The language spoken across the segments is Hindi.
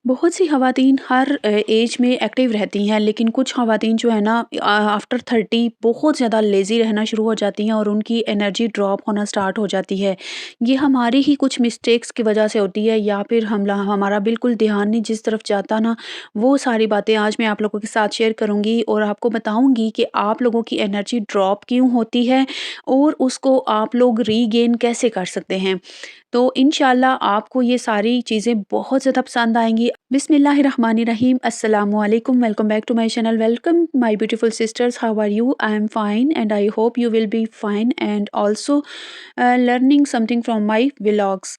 बहुत सी ख़वातीन हर ऐज में एक्टिव रहती हैं, लेकिन कुछ ख़वातीन जो है ना आफ्टर 30 बहुत ज़्यादा लेज़ी रहना शुरू हो जाती हैं और उनकी एनर्जी ड्रॉप होना स्टार्ट हो जाती है। ये हमारी ही कुछ मिस्टेक्स की वज़ह से होती है या फिर हमारा बिल्कुल ध्यान नहीं जिस तरफ जाता ना, वो सारी बातें आज मैं आप लोगों के साथ शेयर करूँगी और आपको बताऊँगी कि आप लोगों की एनर्जी ड्रॉप क्यों होती है और उसको आप लोग रीगेन कैसे कर सकते हैं। तो इंशाल्लाह आपको ये सारी चीज़ें बहुत ज़्यादा पसंद आएँगी। बिस्मिल्लाहिर्रहमानिर्रहीम, अस्सलामु अलैकुम, welcome back to my channel, welcome my beautiful sisters, how are you? I am fine and I hope you will be fine and also learning something from my vlogs.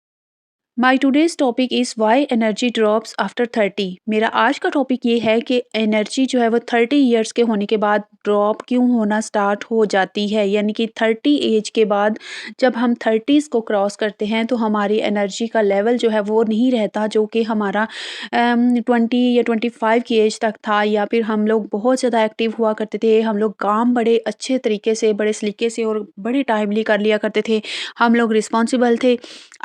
My today's topic is why energy drops after 30। मेरा आज का टॉपिक ये है कि एनर्जी जो है वो 30 ईयर्स के होने के बाद ड्रॉप क्यों होना स्टार्ट हो जाती है। यानी कि 30 एज के बाद जब हम 30s को क्रॉस करते हैं तो हमारी एनर्जी का लेवल जो है वो नहीं रहता जो कि हमारा 20 या 25 की एज तक था, या फिर हम लोग बहुत ज़्यादा एक्टिव हुआ करते थे, हम लोग काम बड़े अच्छे तरीके से, बड़े सलीके से और बड़े टाइमली कर लिया करते थे, हम लोग रिस्पॉन्सिबल थे।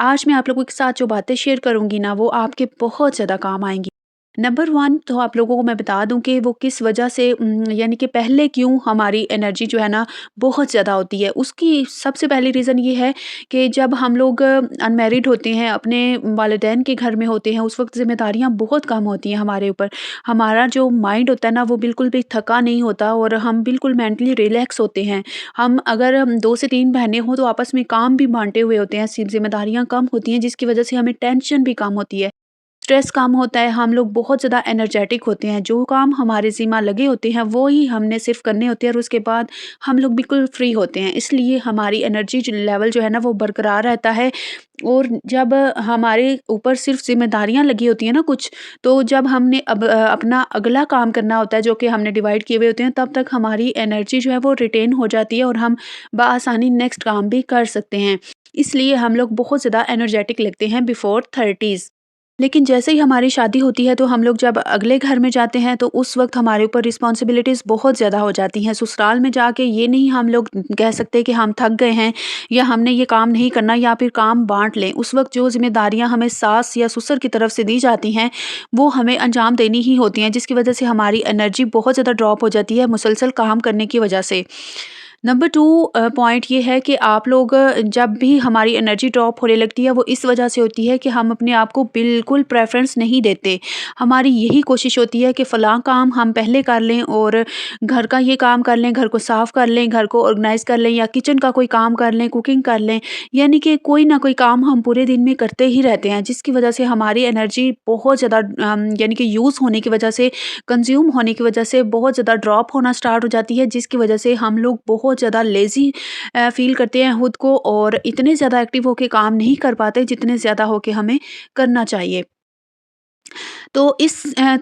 आज मैं आप लोगों के साथ जो बातें शेयर करूँगी ना, वो आपके बहुत ज़्यादा काम आएँगी। नंबर 1 तो आप लोगों को मैं बता दूँ कि वो किस वजह से यानी कि पहले क्यों हमारी एनर्जी जो है ना बहुत ज़्यादा होती है। उसकी सबसे पहली रीज़न ये है कि जब हम लोग अनमैरिड होते हैं, अपने वालिदैन के घर में होते हैं, उस वक़्त ज़िम्मेदारियाँ बहुत कम होती हैं हमारे ऊपर। हमारा जो माइंड होता है ना, वो बिल्कुल भी थका नहीं होता और हम बिल्कुल मेंटली रिलैक्स होते हैं। हम अगर 2 से 3 बहनें हों तो आपस में काम भी बाँटे हुए होते हैं, ज़िम्मेदारियाँ कम होती हैं, जिसकी वजह से हमें टेंशन भी कम होती है। स्ट्रेस कम होता है, हम लोग बहुत ज़्यादा एनर्जेटिक होते हैं, जो काम हमारे ज़िम्मा लगे होते हैं वो ही हमने सिर्फ़ करने होते हैं और उसके बाद हम लोग बिल्कुल फ्री होते हैं। इसलिए हमारी एनर्जी लेवल जो है ना वो बरकरार रहता है। और जब हमारे ऊपर सिर्फ़ ज़िम्मेदारियाँ लगी होती हैं ना कुछ, तो जब हमने अपना अगला काम करना होता है जो कि हमने डिवाइड किए हुए होते हैं, तब तक हमारी एनर्जी जो है वो रिटेन हो जाती है और हम बआसानी नेक्स्ट काम भी कर सकते हैं। इसलिए हम लोग बहुत ज़्यादा एनर्जेटिक लगते हैं बिफ़ोर 30s। लेकिन जैसे ही हमारी शादी होती है तो हम लोग जब अगले घर में जाते हैं तो उस वक़्त हमारे ऊपर रिस्पॉन्सिबिलिटीज़ बहुत ज़्यादा हो जाती हैं। ससुराल में जाके ये नहीं हम लोग कह सकते कि हम थक गए हैं या हमने ये काम नहीं करना या फिर काम बाँट लें। उस वक़्त जो ज़िम्मेदारियाँ हमें सास या ससुर की तरफ से दी जाती हैं, वो हमें अंजाम देनी ही होती हैं, जिसकी वज़ह से हमारी एनर्जी बहुत ज़्यादा ड्रॉप हो जाती है मुसलसल काम करने की वज़ह से। नंबर 2 पॉइंट ये है कि आप लोग जब भी हमारी एनर्जी ड्रॉप होने लगती है वो इस वजह से होती है कि हम अपने आप को बिल्कुल प्रेफ़रेंस नहीं देते। हमारी यही कोशिश होती है कि फ़लाँ काम हम पहले कर लें और घर का ये काम कर लें, घर को साफ़ कर लें, घर को ऑर्गनाइज़ कर लें या किचन का कोई काम कर लें, कुकिंग कर लें। यानी कि कोई ना कोई काम हम पूरे दिन में करते ही रहते हैं, जिसकी वजह से हमारी एनर्जी बहुत ज़्यादा यानी कि यूज़ होने की वजह से, कंज़्यूम होने की वजह से बहुत ज़्यादा ड्रॉप होना स्टार्ट हो जाती है, जिसकी वजह से हम लोग बहुत ज़्यादा लेज़ी फ़ील करते हैं खुद को और इतने ज़्यादा एक्टिव होके काम नहीं कर पाते जितने ज़्यादा होके हमें करना चाहिए। तो इस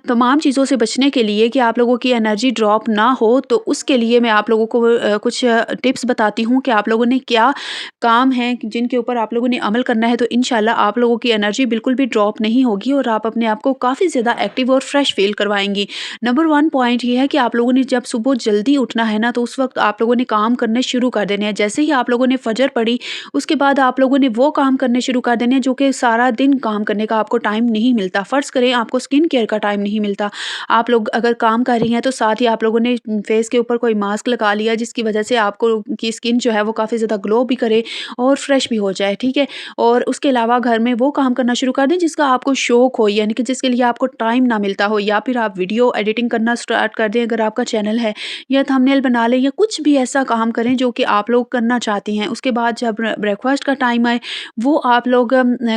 तमाम चीज़ों से बचने के लिए कि आप लोगों की एनर्जी ड्रॉप ना हो, तो उसके लिए मैं आप लोगों को कुछ टिप्स बताती हूँ कि आप लोगों ने क्या काम हैं जिनके ऊपर आप लोगों ने अमल करना है, तो इंशाल्लाह आप लोगों की एनर्जी बिल्कुल भी ड्रॉप नहीं होगी और आप अपने आप को काफ़ी ज़्यादा एक्टिव और फ्रेश फ़ील करवाएँगी। नंबर 1 पॉइंट ये है कि आप लोगों ने जब सुबह जल्दी उठना है ना, तो उस वक़्त आप लोगों ने काम करने शुरू कर देने हैं। जैसे ही आप लोगों ने फ़जर पढ़ी, उसके बाद आप लोगों ने वो काम करने शुरू कर देने हैं जो कि सारा दिन काम करने का आपको टाइम नहीं मिलता। फ़र्ज़ करें आपको स्किन केयर का टाइम नहीं मिलता। आप लोग अगर काम कर रही हैं तो साथ ही आप लोगों ने फेस के ऊपर कोई मास्क लगा लिया जिसकी वज़ह से आपको की स्किन जो है वो काफ़ी ज़्यादा ग्लो भी करे और फ्रेश भी हो जाए, ठीक है? और उसके अलावा घर में वो काम करना शुरू कर दें जिसका आपको शौक हो, यानी कि जिसके लिए आपको टाइम ना मिलता हो, या फिर आप वीडियो एडिटिंग करना स्टार्ट कर दें अगर आपका चैनल है, या थंबनेल बना लें या कुछ भी ऐसा काम करें जो कि आप लोग करना चाहती हैं। उसके बाद जब ब्रेकफ़ास्ट का टाइम आए वो आप लोग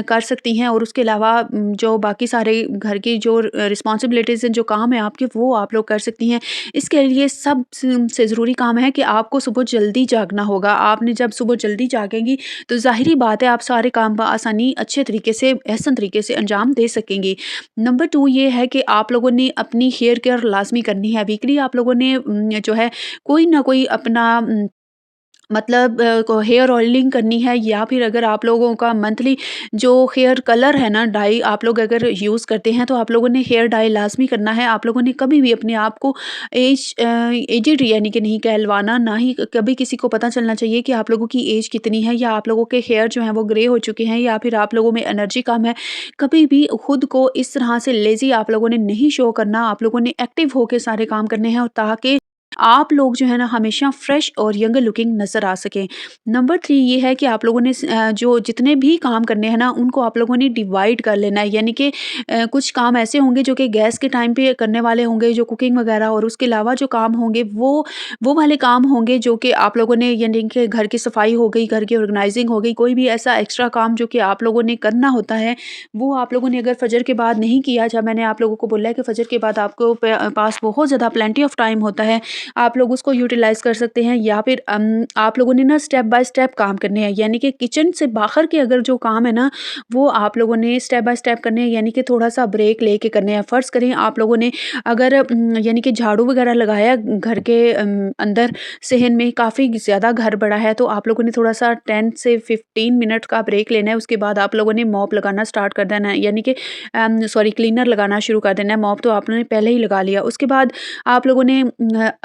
कर सकती हैं और उसके अलावा जो बाकी सारे घर की जो रिस्पॉन्सिबिलिटीज़ हैं, जो काम है आपके, वो आप लोग कर सकती हैं। इसके लिए सबसे ज़रूरी काम है कि आपको सुबह जल्दी जागना होगा। आपने जब सुबह जल्दी जागेंगी तो ज़ाहिर-सी बात है आप सारे काम बआसानी अच्छे तरीके से, एहसन तरीके से अंजाम दे सकेंगी। नंबर 2 ये है कि आप लोगों ने अपनी हेयर केयर लाज़मी करनी है। वीकली आप लोगों ने जो है कोई ना कोई अपना मतलब को हेयर ऑयलिंग करनी है, या फिर अगर आप लोगों का मंथली जो हेयर कलर है ना, डाई आप लोग अगर यूज़ करते हैं, तो आप लोगों ने हेयर डाई लाज़मी करना है। आप लोगों ने कभी भी अपने आप को एजेड यानी कि नहीं कहलवाना, ना ही कभी किसी को पता चलना चाहिए कि आप लोगों की एज कितनी है, या आप लोगों के हेयर जो हैं वो ग्रे हो चुके हैं, या फिर आप लोगों में एनर्जी कम है। कभी भी खुद को इस तरह से लेज़ी आप लोगों ने नहीं शो करना, आप लोगों ने एक्टिव होके सारे काम करने हैं, और ताकि आप लोग जो है ना हमेशा फ्रेश और यंग लुकिंग नज़र आ सकें। नंबर 3 ये है कि आप लोगों ने जो जितने भी काम करने हैं ना, उनको आप लोगों ने डिवाइड कर लेना है। यानी कि कुछ काम ऐसे होंगे जो कि गैस के टाइम पे करने वाले होंगे, जो कुकिंग वगैरह, और उसके अलावा जो काम होंगे वो वाले काम होंगे जो कि आप लोगों ने, यानी कि घर की सफाई हो गई, घर की ऑर्गेनाइजिंग हो गई, कोई भी ऐसा एक्स्ट्रा काम जो कि आप लोगों ने करना होता है, वो आप लोगों ने अगर फजर के बाद नहीं किया, जब मैंने आप लोगों को बोला है कि फजर के बाद आपको पास बहुत ज़्यादा प्लेंटी ऑफ टाइम होता है, आप लोग उसको यूटिलाइज़ कर सकते हैं, या फिर आप लोगों ने ना स्टेप बाय स्टेप काम करने हैं। यानी कि किचन से बाहर के अगर जो काम है ना, वो आप लोगों ने स्टेप बाय स्टेप करने हैं, यानी कि थोड़ा-सा ब्रेक लेके करने हैं। फ़र्ज़ करें आप लोगों ने अगर यानी कि झाड़ू वगैरह लगाया घर के अंदर सहन में, काफ़ी ज़्यादा घर बड़ा है, तो आप लोगों ने थोड़ा-सा 10 से 15 मिनट का ब्रेक लेना है। उसके बाद आप लोगों ने मॉप लगाना स्टार्ट कर देना है, यानी कि सॉरी, क्लीनर लगाना शुरू कर देना है। मॉप तो आपने पहले ही लगा लिया। उसके बाद आप लोगों ने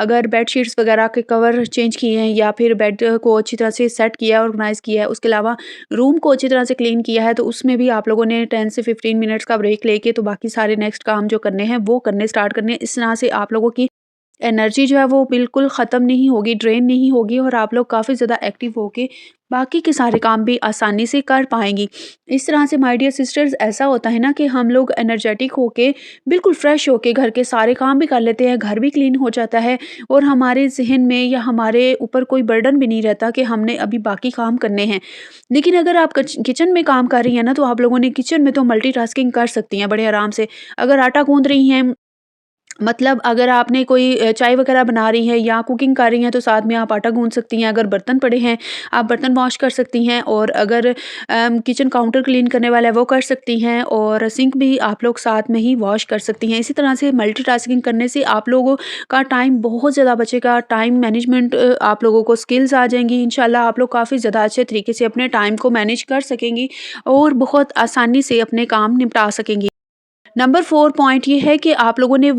अगर बेडशीट्स वगैरह के कवर चेंज किए हैं, या फिर बेड को अच्छी तरह से सेट किया है, ऑर्गेनाइज़ किया है, उसके अलावा रूम को अच्छी तरह से क्लीन किया है, तो उसमें भी आप लोगों ने 10 से 15 मिनट्स का ब्रेक लेके तो बाकी सारे नेक्स्ट काम जो करने हैं वो करने स्टार्ट करने हैं। इस तरह से आप लोगों की एनर्जी जो है वो बिल्कुल ख़त्म नहीं होगी, ड्रेन नहीं होगी, और आप लोग काफ़ी ज़्यादा एक्टिव होके बाकी के सारे काम भी आसानी से कर पाएँगी। इस तरह से माय डियर सिस्टर्स, ऐसा होता है ना कि हम लोग एनर्जेटिक होके, बिल्कुल फ्रेश होके घर के सारे काम भी कर लेते हैं, घर भी क्लीन हो जाता है, और हमारे ज़हन में या हमारे ऊपर कोई बर्डन भी नहीं रहता कि हमने अभी बाकी काम करने हैं। लेकिन अगर आप किचन में काम कर रही हैं ना, तो आप लोगों ने किचन में तो मल्टीटास्किंग कर सकती हैं बड़े आराम से। अगर आटा गूँध रही हैं, मतलब अगर आपने कोई चाय वगैरह बना रही हैं या कुकिंग कर रही हैं, तो साथ में आप आटा गूँध सकती हैं। अगर बर्तन पड़े हैं, आप बर्तन वॉश कर सकती हैं, और अगर किचन काउंटर क्लीन करने वाला है वो कर सकती हैं, और सिंक भी आप लोग साथ में ही वॉश कर सकती हैं। इसी तरह से मल्टीटास्किंग करने से आप लोगों का टाइम बहुत ज़्यादा बचेगा। टाइम मैनेजमेंट आप लोगों को स्किल्स आ जाएँगी। इंशाल्लाह आप लोग काफ़ी ज़्यादा अच्छे तरीके से अपने टाइम को मैनेज कर सकेंगी, और बहुत आसानी से अपने काम निपटा सकेंगी। नंबर 4 पॉइंट ये है कि आप लोगों ने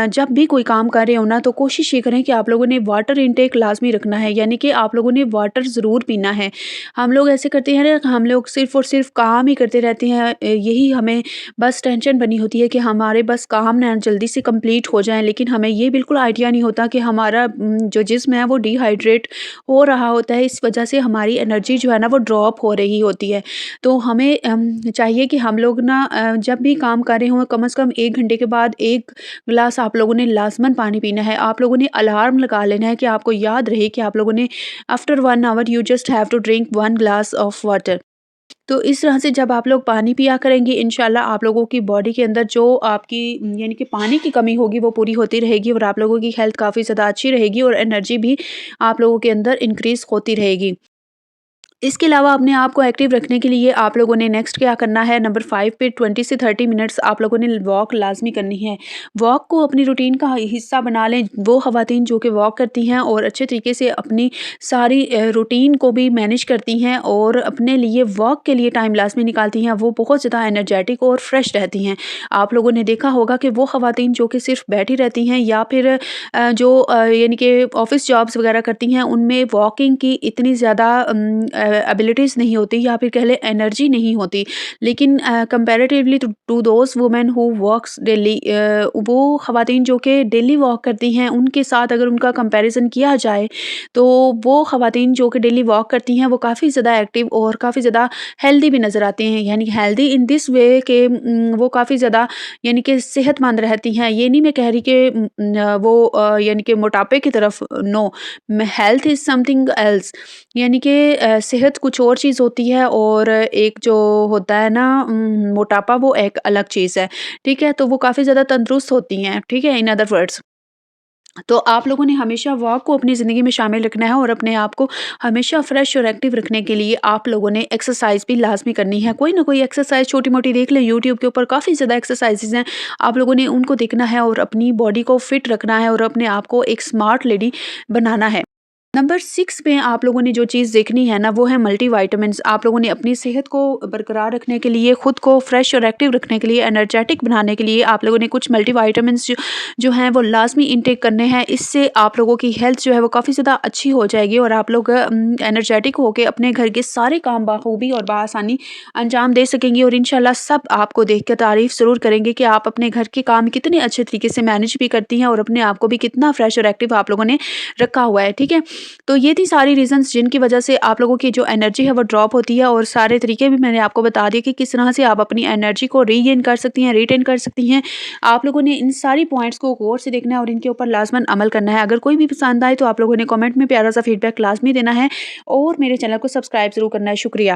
जब भी कोई काम कर रहे हो ना, तो कोशिश ये करें कि आप लोगों ने वाटर इनटेक लाज़मी रखना है, यानी कि आप लोगों ने वाटर ज़रूर पीना है। हम लोग ऐसे करते हैं ना, हम लोग सिर्फ़ और सिर्फ़ काम ही करते रहते हैं। यही हमें बस टेंशन बनी होती है कि हमारे बस काम ना जल्दी से कंप्लीट हो जाएँ, लेकिन हमें ये बिल्कुल आइडिया नहीं होता कि हमारा जो जिस्म है वो डिहाइड्रेट हो रहा होता है। इस वज़ह से हमारी एनर्जी जो है ना वो ड्रॉप हो रही होती है। तो हमें चाहिए कि हम लोग ना जब भी काम कर रहे हों, कम से कम 1 घंटे के बाद 1 गिलास आप लोगों ने लाज़मन पानी पीना है। आप लोगों ने अलार्म लगा लेना है कि आपको याद रहे कि आप लोगों ने after 1 hour you just have to drink 1 glass of water. तो इस तरह से जब आप लोग पानी पिया करेंगे, इंशाल्लाह आप लोगों की बॉडी के अंदर जो आपकी यानी कि पानी की कमी होगी वो पूरी होती रहेगी, और आप लोगों की हेल्थ काफ़ी ज़्यादा अच्छी रहेगी, और एनर्जी भी आप लोगों के अंदर इंक्रीज़ होती रहेगी। इसके अलावा अपने आप को एक्टिव रखने के लिए आप लोगों ने नेक्स्ट क्या करना है, नंबर 5 पे 20 से 30 मिनट्स आप लोगों ने वॉक लाज़मी करनी है। वॉक को अपनी रूटीन का हिस्सा बना लें। वो ख़वातीन जो कि वॉक करती हैं और अच्छे तरीके से अपनी सारी रूटीन को भी मैनेज करती हैं, और अपने लिए वॉक के लिए टाइम लाज़मी निकालती हैं, वो बहुत ज़्यादा एनर्जेटिक और फ्रेश रहती हैं। आप लोगों ने देखा होगा कि वो ख़वातीन जो कि सिर्फ़ बैठी रहती हैं, या फिर जो यानी कि ऑफ़िस जॉब्स वग़ैरह करती हैं, उनमें वॉकिंग की इतनी ज़्यादा एबिलिटीज़ नहीं होती, या फिर कह लें एनर्जी नहीं होती। लेकिन comparatively to to those women who works daily, वो ख़वातीन जो कि डेली वॉक करती हैं, उनके साथ अगर उनका कंपैरिज़न किया जाए, तो वो ख़वातीन जो कि डेली वॉक करती हैं वो काफ़ी ज़्यादा एक्टिव और काफ़ी ज़्यादा हेल्दी भी नज़र आती हैं। यानी हेल्दी इन दिस वे कि वो काफ़ी ज़्यादा यानी कि सेहतमंद रहती हैं। ये नहीं मैं कह रही कि वो यानी कि मोटापे की तरफ, no, health is something else. यानी कि सेहत कुछ और चीज़ होती है, और एक जो होता है ना मोटापा, वो एक अलग चीज़ है, ठीक है? तो वो काफ़ी ज़्यादा तंदुरुस्त होती हैं, ठीक है? In other words. तो आप लोगों ने हमेशा वॉक को अपनी ज़िंदगी में शामिल रखना है, और अपने आप को हमेशा फ्रेश और एक्टिव रखने के लिए आप लोगों ने एक्सरसाइज़ भी लाज़मी करनी है। कोई ना कोई एक्सरसाइज़ छोटी-मोटी देख लें, यूट्यूब के ऊपर काफ़ी ज़्यादा एक्सरसाइज़ेज़ हैं, आप लोगों ने उनको देखना है, और अपनी बॉडी को फिट रखना है, और अपने आप को एक स्मार्ट लेडी बनाना है। नंबर 6 पे आप लोगों ने जो चीज़ देखनी है ना, वो है मल्टीविटामिन्स। आप लोगों ने अपनी सेहत को बरकरार रखने के लिए, खुद को फ्रेश और एक्टिव रखने के लिए, एनर्जेटिक बनाने के लिए आप लोगों ने कुछ मल्टीविटामिन्स जो जो हैं वो लाज़मी इनटेक करने हैं। इससे आप लोगों की हेल्थ जो है वो काफ़ी ज़्यादा अच्छी हो जाएगी और आप लोग एनर्जेटिक होके अपने घर के सारे काम बाखूबी और बआसानी अंजाम दे सकेंगी और इंशाल्लाह सब आपको देख कर तारीफ़ ज़रूर करेंगे कि आप अपने घर के काम कितने अच्छे तरीके से मैनेज भी करती हैं और अपने आप को भी कितना फ्रेश और एक्टिव आप लोगों ने रखा हुआ है, ठीक है? तो ये थी सारी रीज़न्स जिनकी वजह से आप लोगों की जो एनर्जी है वो ड्रॉप होती है और सारे तरीके भी मैंने आपको बता दिए कि किस तरह से आप अपनी एनर्जी को रीगेन कर सकती हैं, रिटेन कर सकती हैं। आप लोगों ने इन सारी पॉइंट्स को गौर से देखना है और इनके ऊपर लाज़मन अमल करना है। अगर कोई भी पसंद आए तो आप लोगों ने कमेंट में प्यारा सा फीडबैक लाज़मी देना है और मेरे चैनल को सब्सक्राइब ज़रूर करना है। शुक्रिया।